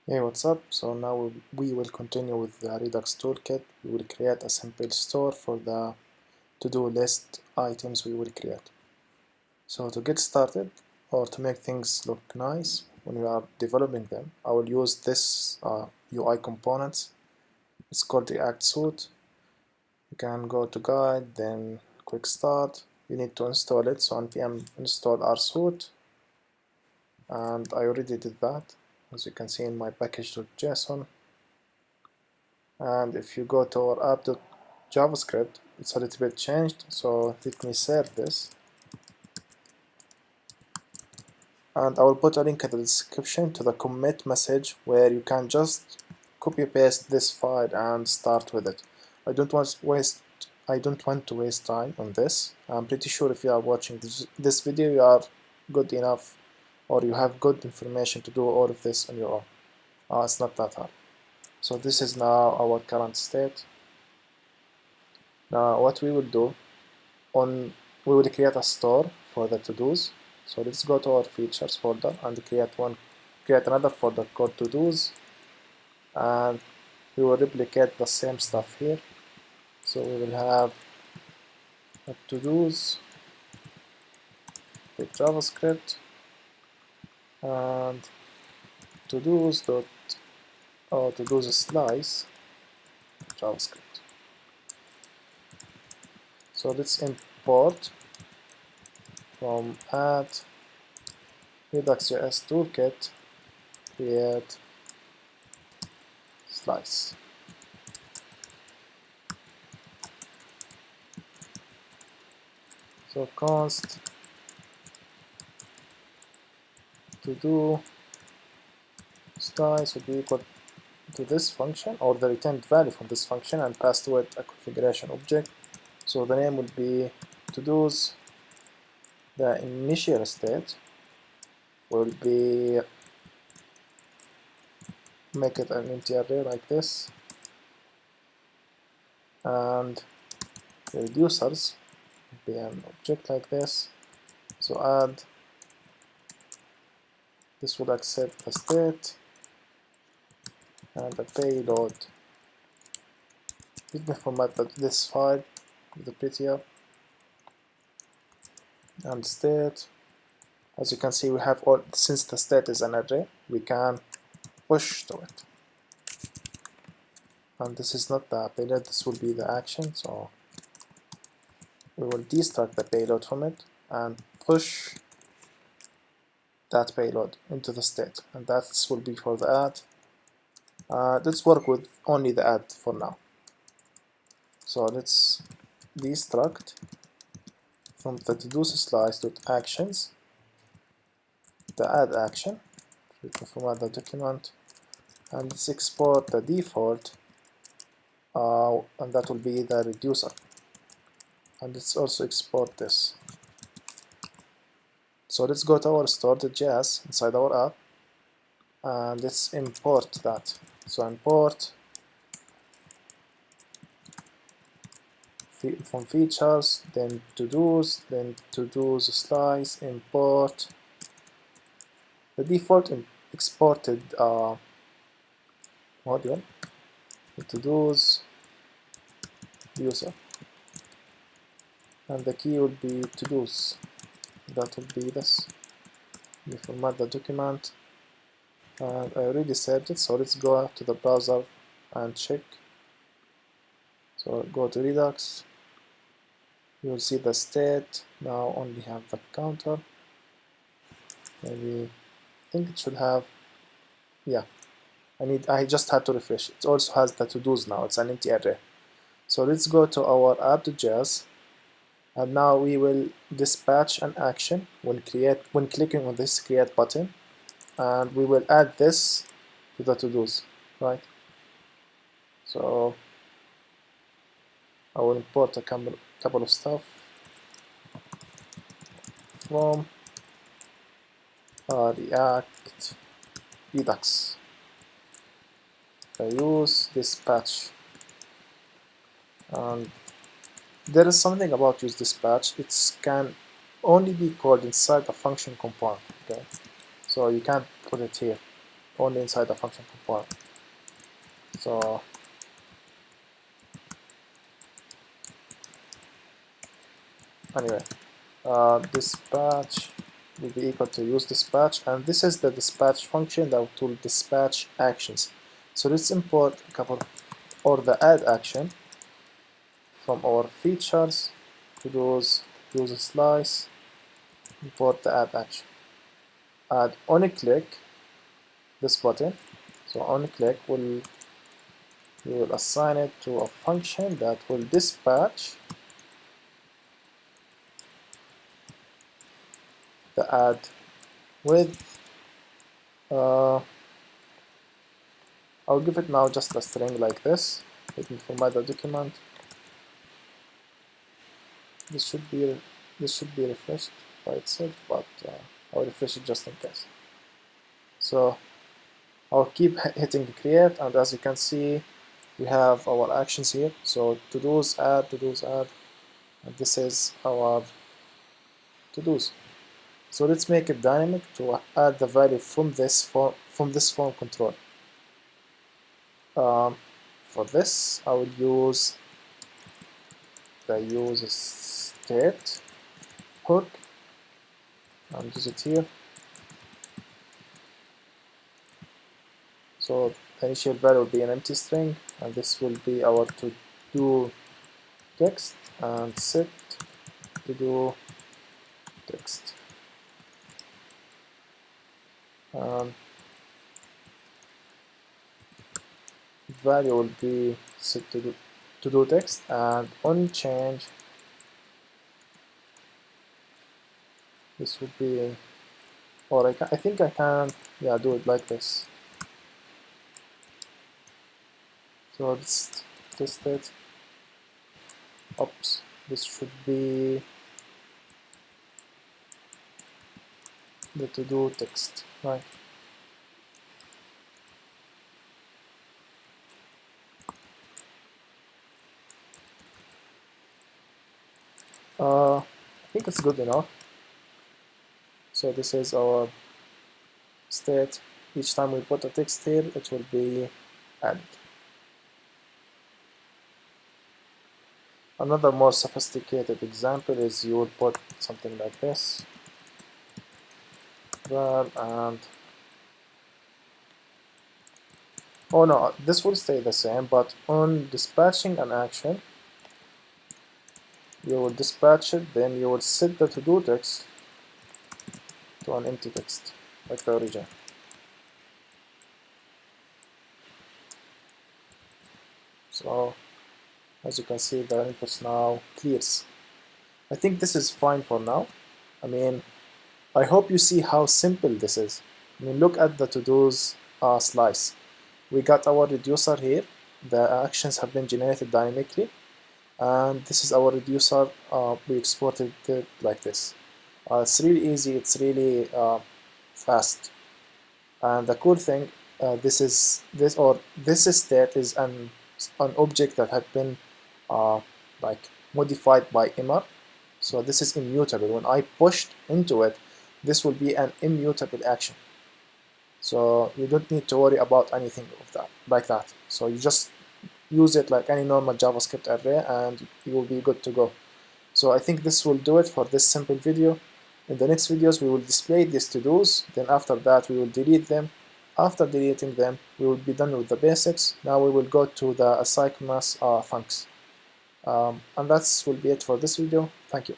Hey, what's up? So now we will continue with the Redux Toolkit. We will create a simple store for the to-do list items we will create. So to get started, or to make things look nice when we are developing them, I will use this UI components. It's called React Suite. You can go to Guide, then Quick Start. You need to install it, so npm install rsuite, and I already did that, as you can see in my package.json. And if you go to our app.javascript, it's a little bit changed, so let me save this, and I will put a link in the description to the commit message where you can just copy paste this file and start with it. I don't want to waste time on this. I'm pretty sure if you are watching this video, you are good enough, or you have good information to do all of this on your own. It's not that hard. So this is now our current state. Now what we will do, we will create a store for the to-dos. So let's go to our features folder and create another folder called to-dos, and we will replicate the same stuff here. So we will have a to-dos with JavaScript and to-dos slice JavaScript. So let's import from add Redux Toolkit create slice. So const to do slice will be equal to this function, or the returned value from this function, and pass to it a configuration object. So the name will be to-dos. The initial state will be, make it an empty array like this, and the reducers will be an object like this. So add, this will accept the state, and the payload. Let me format this file with the prettier, and state. As you can see, we have all, since the state is an array, we can push to it. And this is not the payload, this will be the action. So we will destruct the payload from it and push that payload into the state, and that will be for the add. Let's work with only the add for now. So let's destruct from the to-dos slice.actions the add action. We can format the document, and let's export the default, and that will be the reducer. And let's also export this. So let's go to our store.js inside our app, and let's import that. So import from features, then to-dos, then to-dos slice, import the default exported module, the to-dos user, and the key will be to-dos. That will be this. We format the document, and I already saved it, so let's go to the browser and check. So go to Redux, you will see the state. Now only have the counter. Maybe, I think it should have, yeah, I just had to refresh. It also has the to-dos now, it's an empty array. So let's go to our app.js, and now we will dispatch an action when clicking on this create button, and we will add this to the to-dos, right? So I will import a couple of stuff from React Redux. I use dispatch, and there is something about useDispatch. It can only be called inside a function component. Okay, so you can't put it here. only inside the function component. So anyway, dispatch will be equal to useDispatch, and this is the dispatch function that will dispatch actions. So let's import a couple or the add action from our features, Todos, useSlice, import the add action. Add on click this button. So on click we will assign it to a function that will dispatch the add with I'll give it now just a string like this. Let me format the document. This should be refreshed by itself, but I'll refresh it just in case. So I'll keep hitting create, and as you can see, we have our actions here. So Todos add, and this is our Todos. So let's make it dynamic to add the value from this form control. For this, I will use the useState hook and use it here. So the initial value will be an empty string, and this will be our to-do text, and set to-do text. Value will be set to-do text, and on change this would be, or I think I can do it like this. So let's test it. Oops, this should be the to-do text, right? I think it's good enough. So this is our state. Each time we put a text here, it will be added. Another more sophisticated example is you will put something like this, and oh no, this will stay the same, but on dispatching an action, you will dispatch it, then you will set the to-do text to an empty text, like the origin. So as you can see, the inputs now clears. I think this is fine for now. I mean, I hope you see how simple this is. I mean, look at the to-dos slice. We got our reducer here. The actions have been generated dynamically. And this is our reducer. We exported it like this. It's really easy. It's really fast. And the cool thing, this state is an object that had been like modified by immer. So this is immutable. When I pushed into it, this will be an immutable action. So you don't need to worry about anything of that like that. So you just use it like any normal JavaScript array, and you will be good to go. So I think this will do it for this simple video. In the next videos, we will display these to-dos. Then after that, we will delete them. After deleting them, we will be done with the basics. Now we will go to the asynchronous functions. And that will be it for this video. Thank you.